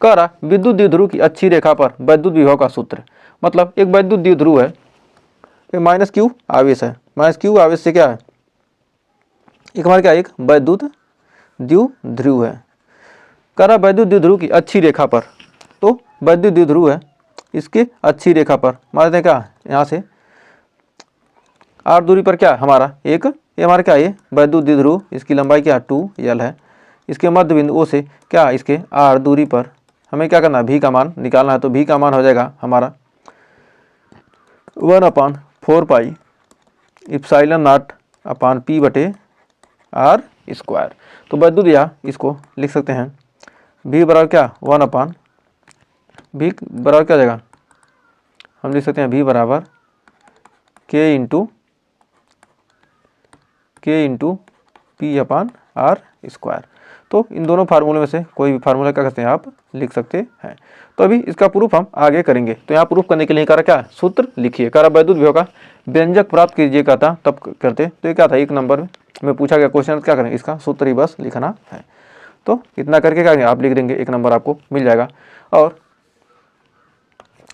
कह रहा विद्युत द्विध्रुव की अच्छी रेखा पर वैद्युत विभव का सूत्र। मतलब एक वैद्युत द्विध्रुव है, माइनस क्यू आवेश है, माइनस क्यू आवेश से क्या है, एक हमारे क्या एक वैद्युत द्विध्रुव है। कह रहा वैद्युत द्विध्रुव की अच्छी रेखा पर, तो वैद्युत द्विध्रुव है, इसके अच्छी रेखा पर मानते हैं क्या, यहाँ से r दूरी पर क्या हमारा एक, ये हमारा क्या ये वैद्युत द्विध्रुव, इसकी लंबाई क्या 2l है। इसके मध्य बिंदु O से क्या इसके r दूरी पर हमें क्या करना है, v का मान निकालना है। तो v का मान हो जाएगा हमारा 1/4 पाई इप्सिलॉन नॉट अपान p बटे r स्क्वायर। तो वैद्युत या इसको लिख सकते हैं v बराबर क्या 1/, v बराबर क्या जाएगा, हम लिख सकते हैं v बराबर k into P upon R square. तो इन दोनों फार्मूले में से कोई भी फार्मूला क्या करते हैं आप लिख सकते हैं। तो अभी इसका प्रूफ हम आगे करेंगे। तो यहाँ प्रूफ करने के लिए करा क्या, सूत्र लिखिए। करा वैद्युत विभव का व्यंजक प्राप्त कीजिए कहता तब करते। तो ये क्या था, एक नंबर में पूछा गया क्वेश्चन, क्या करेंगे इसका सूत्र ही बस लिखना है। तो इतना करके क्या आप लिख देंगे, एक नंबर आपको मिल जाएगा। और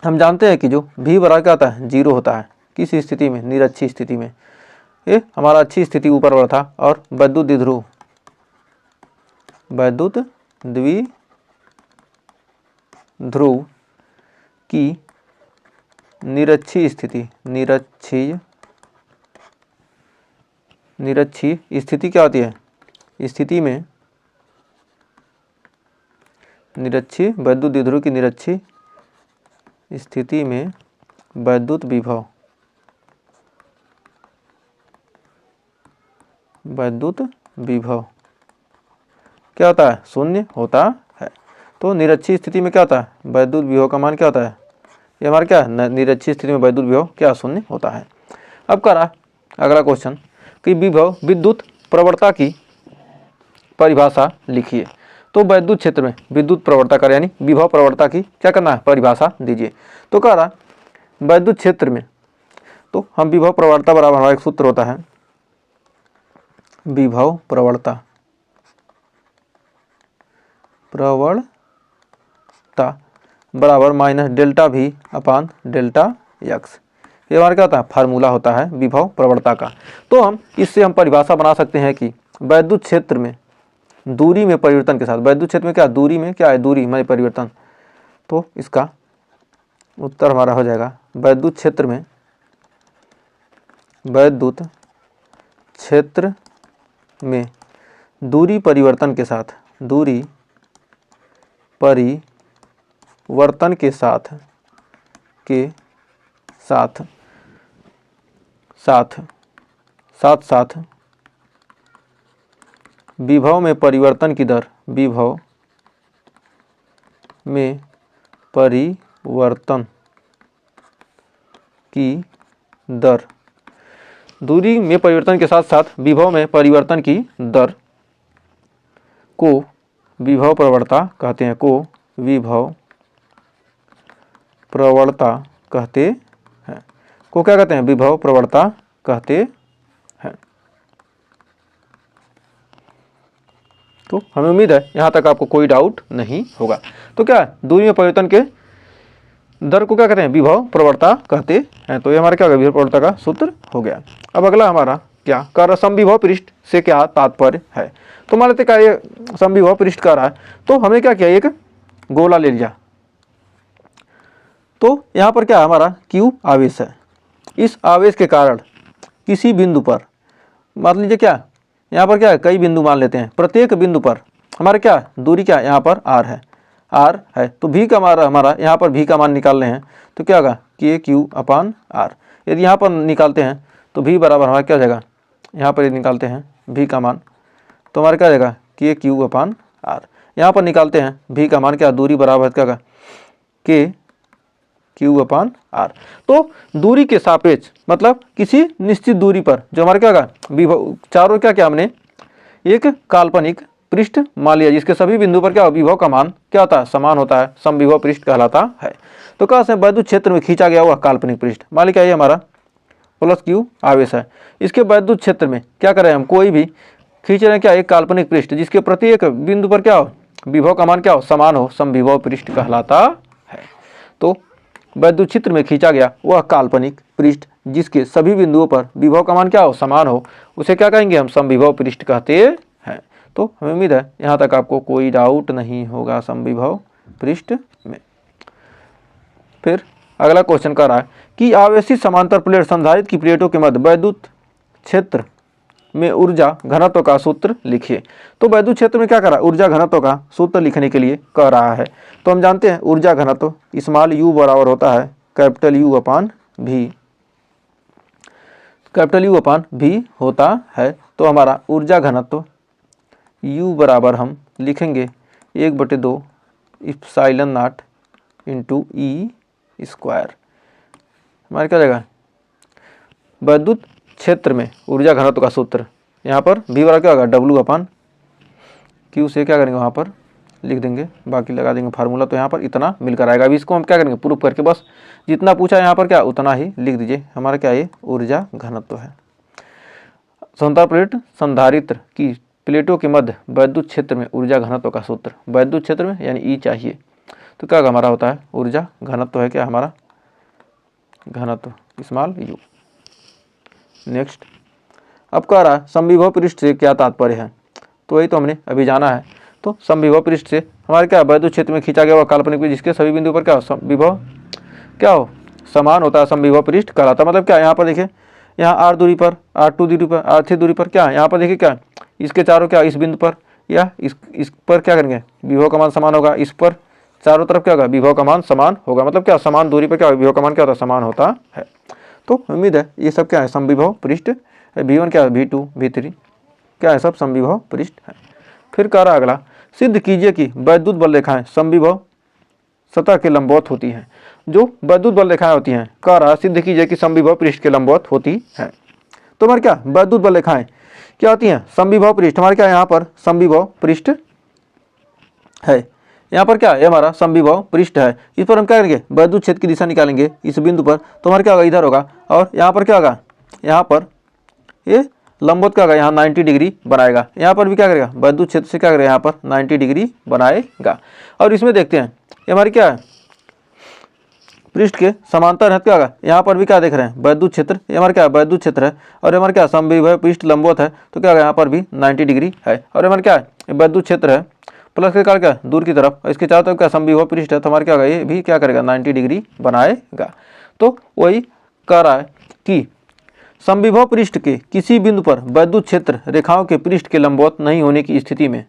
हम जानते हैं कि जो v बराबर क्या होता है 0 होता है, किस स्थिति में, निरक्षी स्थिति में। ये हमारा अच्छी स्थिति ऊपर वाला था। और वैद्युत द्विध्रुव, वैद्युत द्विध्रुव की निरक्षीय स्थिति, निरक्षीय स्थिति क्या होती है, स्थिति में निरक्षीय वैद्युत द्विध्रुव की निरक्षीय स्थिति में वैद्युत विभव, वैद्युत विभव क्या होता है, शून्य होता है। तो निरक्षीय स्थिति में क्या होता है, वैद्युत विभव का मान क्या होता है, ये हमारा क्या निरक्षीय स्थिति में वैद्युत विभव क्या शून्य होता है। अब करा अगला क्वेश्चन कि विभव विद्युत प्रवणता की परिभाषा लिखिए। तो वैद्युत क्षेत्र में विद्युत प्रवणता कर यानी विभव प्रवणता की क्या करना है, परिभाषा दीजिए। तो कह रहा वैद्युत क्षेत्र में, तो हम विभव प्रवणता बराबर हमारा एक सूत्र होता है, विभव प्रवणता बराबर माइनस डेल्टा v अपान डेल्टा x। ये हमारा क्या होता है, फार्मूला होता है विभव प्रवणता का। तो हम इससे हम परिभाषा बना सकते हैं कि वैद्युत क्षेत्र में दूरी में परिवर्तन के साथ, वैद्युत क्षेत्र में क्या दूरी में क्या है, दूरी में परिवर्तन। तो इसका उत्तर हमारा हो जाएगा वैद्युत क्षेत्र में, वैद्युत क्षेत्र में दूरी परिवर्तन के साथ, दूरी परिवर्तन के साथ विभव में परिवर्तन की दर, विभव में परिवर्तन की दर, दूरी में परिवर्तन के साथ साथ विभव में परिवर्तन की दर को विभव प्रवणता कहते हैं, को विभव प्रवणता कहते हैं, को क्या कहते हैं, विभव प्रवणता कहते हैं। तो हमें उम्मीद है यहाँ तक आपको कोई डाउट नहीं होगा। तो क्या दूरी में परिवर्तन के दर को क्या कहते हैं, विभव प्रवणता कहते हैं। तो ये हमारा क्या होगा, विभव प्रवणता का सूत्र हो गया। अब अगला हमारा क्या कर, समविभव पृष्ठ से क्या तात्पर्य है। तो मान लेते क्या ये समविभव पृष्ठ कर रहा है, तो हमें क्या किया, एक गोला ले लिया। तो यहाँ पर क्या हमारा Q आवेश है। इस आवेश के कारण किसी बिंदु पर, मान लीजिए क्या यहाँ पर क्या है, कई बिंदु मान लेते हैं, प्रत्येक बिंदु पर हमारा क्या दूरी क्या यहाँ पर r है, r है। तो v का हमारा यहाँ पर v का मान निकाल रहे हैं, तो क्या होगा KQ अपान r। यदि यहाँ पर निकालते हैं तो v बराबर हमारा क्या हो जाएगा, यहाँ पर यदि निकालते हैं v का मान तो हमारा क्या हो जाएगा KQ अपान r। यहाँ पर निकालते हैं v का मान क्या, दूरी बराबर क्या होगा KQ अपान r। तो दूरी के सापेक्ष मतलब किसी निश्चित दूरी पर जो हमारा क्या होगा विभव, चारों क्या हमने एक काल्पनिक पृष्ठ मान लिया जिसके सभी बिंदु पर क्या विभव का मान क्या होता है, समान होता है, समविभव पृष्ठ कहलाता है। तो कहाँ से वैद्युत क्षेत्र में खींचा गया हुआ काल्पनिक पृष्ठ, मान लीजिए ये हमारा प्लस Q आवेश है। इसके वैद्युत क्षेत्र में क्या करें हम, कोई भी खींच रहे हैं क्या एक काल्पनिक पृष्ठ जिसके प्रत्येक बिंदु पर क्या हो विभव का मान क्या हो, समान हो, समविभव पृष्ठ कहलाता है। तो वैद्युत क्षेत्र में खींचा गया वह काल्पनिक पृष्ठ जिसके सभी बिंदुओं पर विभव का मान क्या हो, समान हो, उसे क्या कहेंगे हम, समविभव पृष्ठ कहते हैं। तो हमें उम्मीद है यहाँ तक आपको कोई डाउट नहीं होगा समविभव पृष्ठ में। फिर अगला क्वेश्चन कर रहा है कि आवेशित समांतर प्लेट संधारित्र की प्लेटों के मध्य वैद्युत क्षेत्र में ऊर्जा घनत्व का सूत्र लिखिए। तो वैद्युत क्षेत्र में क्या कर रहा है, ऊर्जा घनत्व का सूत्र लिखने के लिए कह रहा है। तो हम जानते हैं ऊर्जा घनत्व स्मॉल u बराबर होता है कैपिटल U अपान v, कैपिटल U अपान v होता है। तो हमारा ऊर्जा घनत्व U बराबर हम लिखेंगे 1/2 epsilon not into E square. हमारा क्या जाएगा, वैद्युत क्षेत्र में ऊर्जा घनत्व का सूत्र, यहाँ पर v बराबर क्या होगा, W अपान Q से क्या करेंगे वहाँ पर लिख देंगे, बाकी लगा देंगे फार्मूला। तो यहाँ पर इतना मिलकर आएगा। अभी इसको हम क्या करेंगे, प्रूफ करके बस जितना पूछा यहाँ पर क्या उतना ही लिख दीजिए। हमारा क्या ये ऊर्जा घनत्व है। समांतर प्लेट संधारित्र की प्लेटों के मध्य वैद्युत क्षेत्र में ऊर्जा घनत्व का सूत्र, वैद्युत क्षेत्र में यानी ई चाहिए, तो क्या हमारा होता है ऊर्जा घनत्व है क्या हमारा, घनत्व स्मॉल u। नेक्स्ट अब कह रहा है समविभव पृष्ठ से क्या तात्पर्य है, तो वही तो हमने अभी जाना है। तो समविभव पृष्ठ से हमारे क्या वैद्युत क्षेत्र में खींचा गया हुआ काल्पनिक पृष्ठ जिसके सभी बिंदुओं पर क्या हो, विभव क्या हो, समान होता है, समविभव पृष्ठ कहलाता है। मतलब क्या, यहाँ पर देखिए, यहाँ r दूरी पर, r2 दूरी पर, r3 दूरी पर क्या है, यहाँ पर देखिए क्या इसके चारों क्या इस बिंदु पर या इस पर क्या करेंगे, विभव का मान समान होगा। इस पर चारों तरफ क्या होगा, विभव का मान समान होगा। मतलब क्या, समान दूरी पर क्या विभव का मान क्या होता है, समान होता है। तो उम्मीद है ये सब क्या है, समविभव पृष्ठ। v1 क्या है, v2 v3 क्या है, सब समविभव पृष्ठ है। फिर कह रहा अगला, सिद्ध कीजिए कि वैद्युत बल रेखाएं समविभव सतह के लंबवत होती हैं। जो वैद्युत बल रेखाएं होती हैं, कह रहा सिद्ध कीजिए कि समविभव पृष्ठ के लंबवत होती है। तो हमारे क्या वैद्युत बल रेखाएं क्या होती हैं, समविभव पृष्ठ। हमारे क्या यहाँ पर समविभव पृष्ठ है, यहाँ पर क्या है हमारा समविभव पृष्ठ है। इस पर हम क्या करेंगे, वैद्युत क्षेत्र की दिशा निकालेंगे इस बिंदु पर। तो हमारा क्या होगा, इधर होगा, और यहाँ पर क्या होगा, यहाँ पर ये लंबवत क्या होगा, यहाँ 90 डिग्री बनाएगा। यहाँ पर भी क्या करेगा, वैद्युत क्षेत्र से क्या करेगा, यहाँ पर 90 डिग्री बनाएगा। और इसमें देखते हैं ये हमारी क्या है, पृष्ठ के समांतर है, क्या होगा, यहाँ पर भी क्या देख रहे हैं, वैद्युत क्षेत्र, ये हमारा क्या वैद्युत क्षेत्र है। और हमारा क्या समविभव पृष्ठ लंबवत है, तो क्या होगा, यहाँ पर भी 90 डिग्री है। और हमारा क्या है, वैद्युत क्षेत्र है प्लस के कारण क्या दूर की तरफ, इसके चारों तरफ क्या समविभव पृष्ठ है। तो हमारा क्या होगा, ये भी क्या करेगा, 90 डिग्री बनाएगा। तो वही कह रहा है कि समविभव पृष्ठ के किसी बिंदु पर वैद्युत क्षेत्र रेखाओं के पृष्ठ के लंबवत नहीं होने की स्थिति में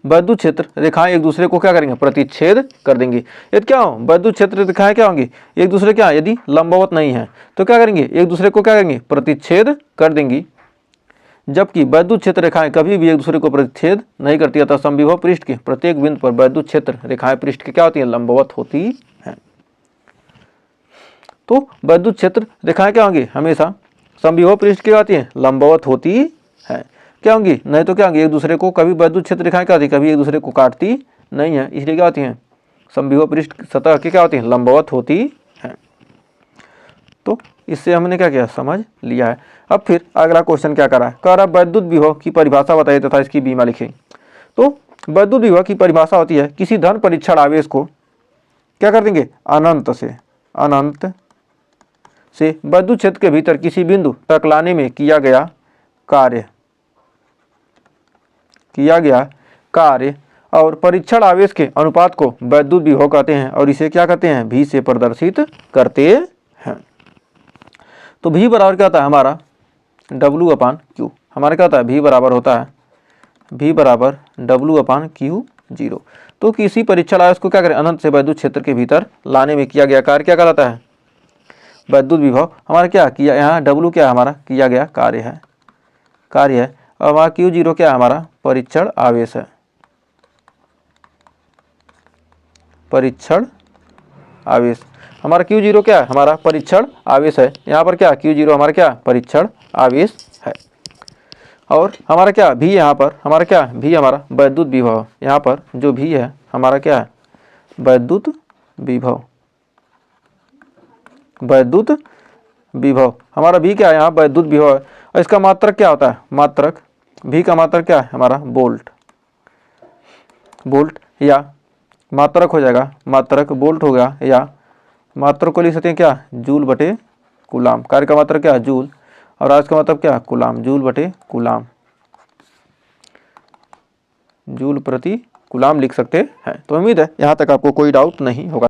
वैद्युत क्षेत्र रेखाएं एक दूसरे को क्या करेंगे, प्रतिच्छेद कर देंगी। यदि क्या हो, वैद्युत क्षेत्र रेखाएं क्या होंगी, एक दूसरे क्या, यदि लंबवत नहीं है तो क्या करेंगे, एक दूसरे को क्या करेंगे, प्रतिच्छेद कर देंगी। जबकि वैद्युत क्षेत्र रेखाएं कभी भी एक दूसरे को प्रतिच्छेद नहीं करती। अतः समविभव पृष्ठ के प्रत्येक बिंदु पर वैद्युत क्षेत्र रेखाएं पृष्ठ के क्या होती हैं, लंबवत होती हैं। तो वैद्युत क्षेत्र रेखाएं क्या होंगी, हमेशा समविभव पृष्ठ की आती हैं, लंबवत होती है। क्या होंगी, नहीं तो क्या होंगी, एक दूसरे को कभी वैद्युत क्षेत्र रेखाएं क्या होती, कभी एक दूसरे को काटती नहीं है, इसलिए क्या होती हैं, समविभव पृष्ठ सतह की क्या होती हैं, लंबवत होती हैं। तो इससे हमने क्या किया, समझ लिया है। अब फिर अगला क्वेश्चन क्या करा है, कह रहा वैद्युत विभव की परिभाषा बताइए तथा इसकी बीमा लिखें। तो वैद्युत विभव की परिभाषा होती है, किसी धन परीक्षण आवेश को क्या कर देंगे, अनंत से वैद्युत क्षेत्र के भीतर किसी बिंदु तक लाने में किया गया कार्य और परीक्षण आवेश के अनुपात को वैद्युत विभव कहते हैं। और इसे क्या कहते हैं, V से प्रदर्शित करते हैं। तो V बराबर क्या होता है हमारा, W अपान Q। हमारा क्या होता है, V बराबर होता है, V बराबर W अपान Q0। तो किसी परीक्षण आवेश को क्या करें, अनंत से वैद्युत क्षेत्र के भीतर लाने में किया गया कार्य क्या कहलाता है, वैद्युत विभव। हमारा क्या किया, यहाँ W क्या है, हमारा किया गया कार्य है। और हमारा Q0 क्या है, हमारा परीक्षण आवेश है, परीक्षण आवेश। हमारा Q0 क्या है, हमारा परीक्षण आवेश है। यहाँ पर क्या Q0 हमारा क्या परीक्षण आवेश है। और हमारा क्या V, यहाँ पर हमारा क्या V हमारा वैद्युत विभव। यहाँ पर जो V है हमारा क्या है, वैद्युत विभव, वैद्युत विभव। हमारा V क्या है, यहाँ वैद्युत विभव है। और इसका मात्रक क्या होता है, मात्रक V का मात्रक क्या है, हमारा वोल्ट। वोल्ट, या मात्रक हो जाएगा, मात्रक वोल्ट हो गया, या मात्रक को लिख सकते हैं क्या, जूल बटे कूलाम। कार्य का मात्रक क्या, जूल, और आज का मतलब क्या, कूलाम, जूल बटे कूलाम, जूल प्रति कूलाम लिख सकते हैं। तो उम्मीद है यहाँ तक आपको कोई डाउट नहीं होगा।